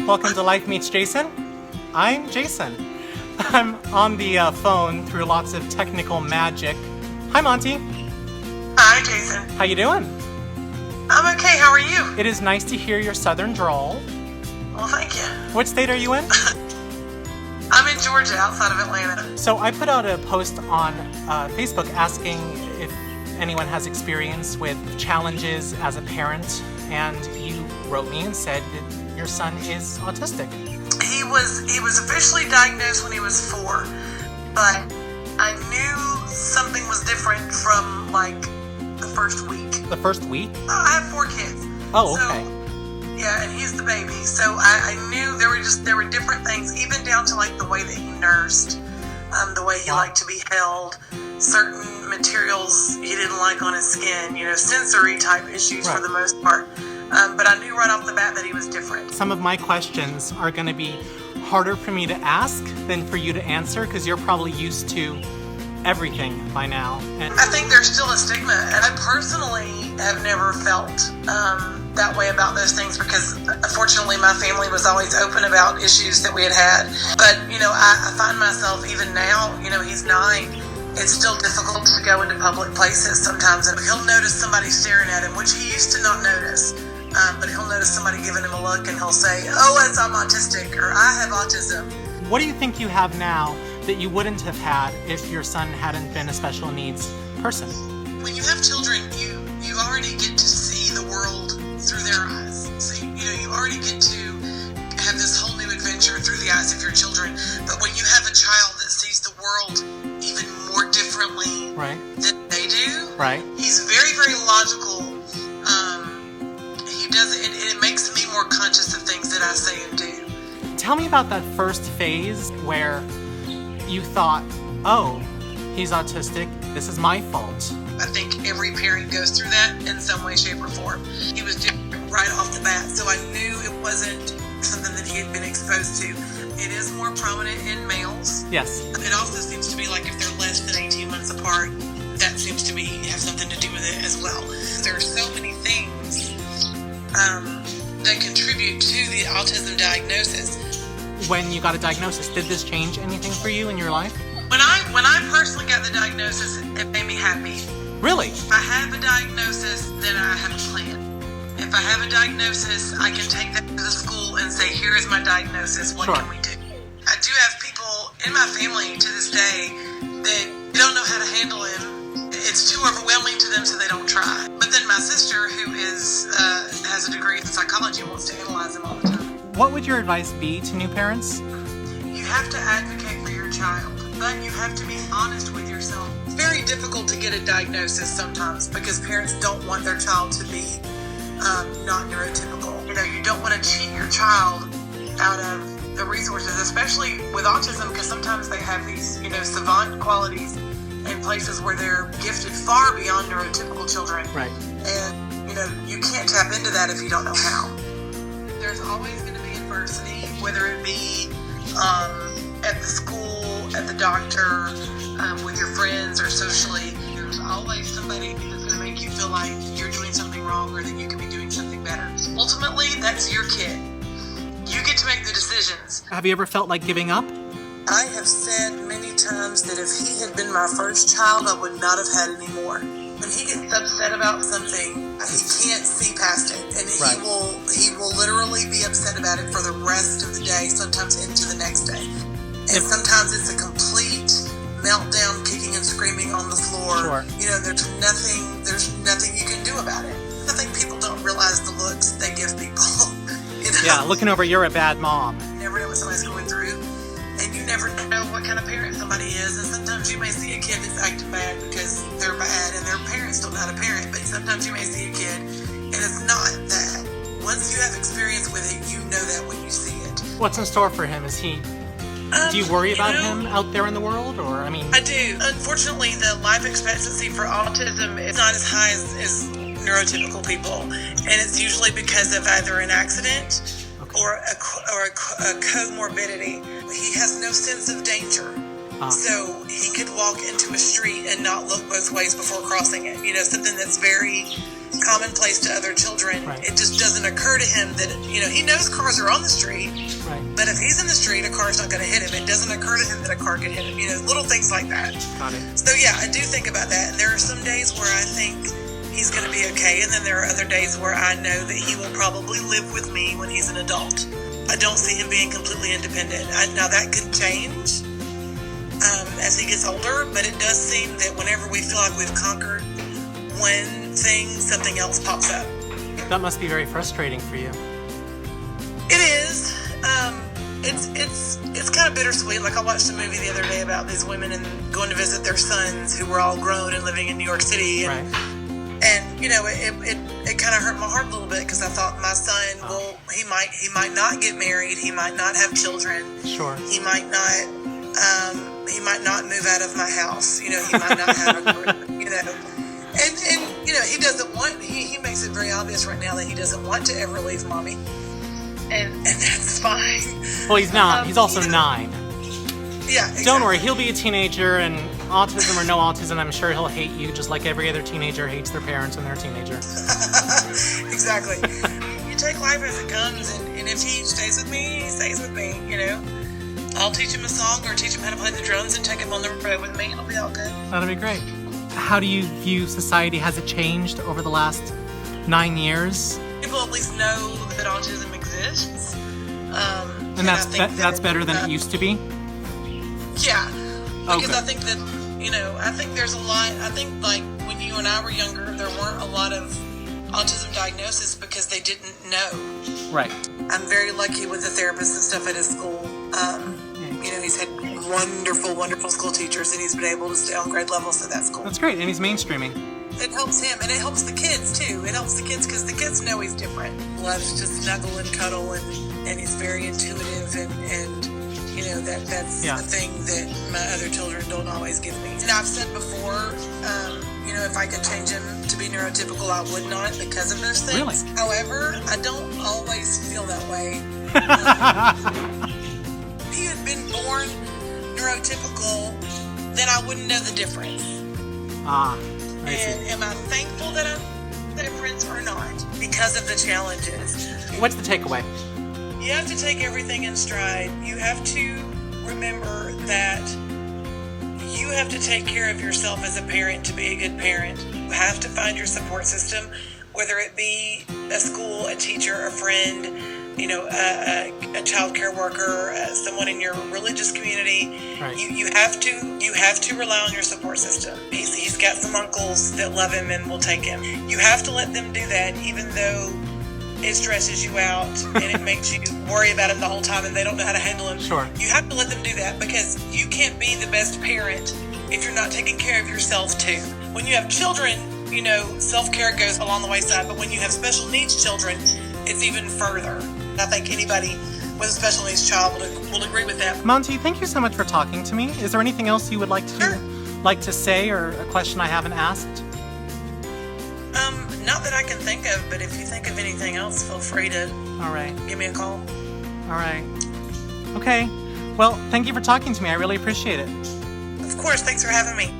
Welcome to Life Meets Jason. I'm Jason. I'm on the phone through lots of technical magic. Hi, Monty. Hi, Jason. How you doing? I'm okay. How are you? It is nice to hear your southern drawl. Well, thank you. What state are you in? I'm in Georgia, outside of Atlanta. So I put out a post on Facebook asking if anyone has experience with challenges as a parent, and you wrote me and said that your son is autistic. He was officially diagnosed when he was 4, but I knew something was different from like the first week. The first week? I have 4 kids. Oh, okay. So, yeah, and he's the baby. So I knew there were different things, even down to like the way that he nursed, the way he liked to be held, certain materials he didn't like on his skin, sensory type issues for the most part. But I knew right off the bat that he was different. Some of my questions are going to be harder for me to ask than for you to answer because you're probably used to everything by now. And I think there's still a stigma, and I personally have never felt that way about those things because fortunately my family was always open about issues that we had. But, I find myself even now, he's 9, it's still difficult to go into public places sometimes, and he'll notice somebody staring at him, which he used to not notice. But he'll notice somebody giving him a look and he'll say, "Oh, I'm autistic," or "I have autism." what do you think you have now that you wouldn't have had if your son hadn't been a special needs person? When you have children, you already get to see the world through their eyes. So you already get to have this whole new adventure through the eyes of your children. But when you have a child that sees the world even more differently than they do, he's very, very logical. He does it, and it makes me more conscious of things that I say and do. Tell me about that first phase where you thought, oh, he's autistic, this is my fault. I think every parent goes through that in some way, shape, or form. He was different right off the bat, so I knew it wasn't something that he had been exposed to. It is more prominent in males. Yes. It also seems to be like if they're less than 18 months apart, that seems to have something to do with it as well. There are so many things that contribute to the autism diagnosis. When you got a diagnosis, did this change anything for you in your life? When I personally got the diagnosis, it made me happy. Really? If I have a diagnosis, then I have a plan. If I have a diagnosis, I can take that to the school and say, here is my diagnosis, what can we do? I do have people in my family to this day that don't know how to handle him. It's too overwhelming to them, so they don't try. But then my sister, who has a degree in psychology, wants to analyze him all the time. What would your advice be to new parents? You have to advocate for your child, but you have to be honest with yourself. It's very difficult to get a diagnosis sometimes because parents don't want their child to be not neurotypical. You don't want to cheat your child out of the resources, especially with autism, because sometimes they have these, savant qualities in places where they're gifted far beyond neurotypical children. Right. And, you can't tap into that if you don't know how. There's always going to be adversity, whether it be at the school, at the doctor, with your friends, or socially. There's always somebody that's going to make you feel like you're doing something wrong or that you could be doing something better. Ultimately, that's your kid. You get to make the decisions. Have you ever felt like giving up? I have said many times that if he had been my first child, I would not have had any more. When he gets upset about something, he can't see past it, and he will literally be upset about it for the rest of the day, sometimes into the next day. And sometimes it's a complete meltdown, kicking and screaming on the floor. There's nothing you can do about it. I think people don't realize the looks they give people. Yeah, looking over, you're a bad mom. You never know what somebody's going through, and you never know what kind of parent somebody is. And sometimes you may see a kid that's acting bad because they're bad and their parents don't know how to parent. But sometimes you may see a kid and it's not that. Once you have experience with it, you know that when you see it. What's in store for him? Do you worry about him out there in the world, or I do. Unfortunately, the life expectancy for autism is not as high as neurotypical people, and it's usually because of either an accident or a comorbidity. He has no sense of danger. So he could walk into a street and not look both ways before crossing it. Something that's very commonplace to other children. Right. It just doesn't occur to him that, he knows cars are on the street, Right. but if he's in the street, a car's not going to hit him. It doesn't occur to him that a car could hit him, little things like that. Got it. So yeah, I do think about that. And there are some days where I think he's going to be okay, and then there are other days where I know that he will probably live with me when he's an adult. I don't see him being completely independent. Now that could change as he gets older, but it does seem that whenever we feel like we've conquered one thing, something else pops up. That must be very frustrating for you. It is. It's kind of bittersweet. Like I watched a movie the other day about these women and going to visit their sons who were all grown and living in New York City. And, Right. and it kind of hurt my heart a little bit because I thought my son, well, he might not get married, he might not have children, Sure. he might not move out of my house. He might not have a career. And he doesn't want. He makes it very obvious right now that he doesn't want to ever leave mommy, and that's fine. Well, he's not. He's also 9. Yeah. Exactly. Don't worry, he'll be a teenager, and autism or no autism, I'm sure he'll hate you just like every other teenager hates their parents when they're a teenager. Exactly. You take life as it comes, and if he stays with me, he stays with me. I'll teach him a song or teach him how to play the drums and take him on the road with me. It'll be all good. That'll be great. How do you view society? Has it changed over the last 9 years? People at least know that autism exists. And that's better than it used to be? Yeah. Because Okay. I think that, I think there's a lot, I think like when you and I were younger, there weren't a lot of autism diagnosis because they didn't know. Right. I'm very lucky with the therapists and stuff at his school. He's had wonderful, wonderful school teachers, and he's been able to stay on grade level, so that's cool. That's great, and he's mainstreaming. It helps him, and it helps the kids, too. It helps the kids because the kids know he's different. Loves to snuggle and cuddle, and he's very intuitive, and that's Yeah. the thing that my other children don't always give me. And I've said before, if I could change him to be neurotypical, I would not because of those things. Really? However, I don't always feel that way. If he had been born neurotypical, then I wouldn't know the difference. I see. And am I thankful that I'm different or not? Because of the challenges. What's the takeaway? You have to take everything in stride. You have to remember that you have to take care of yourself as a parent to be a good parent. You have to find your support system, whether it be a school, a teacher, a friend, a child care worker, someone in your religious community. Right. You have to rely on your support system. He's got some uncles that love him and will take him. You have to let them do that, even though it stresses you out and it makes you worry about him the whole time and they don't know how to handle him. Sure. You have to let them do that because you can't be the best parent if you're not taking care of yourself too. When you have children, self-care goes along the wayside, but when you have special needs children, it's even further. I think anybody with a special needs child will agree with that. Montie, thank you so much for talking to me. Is there anything else you would like to say, or a question I haven't asked? Not that I can think of, but if you think of anything else, feel free to All right. give me a call. All right. Okay. Well, thank you for talking to me. I really appreciate it. Of course, thanks for having me.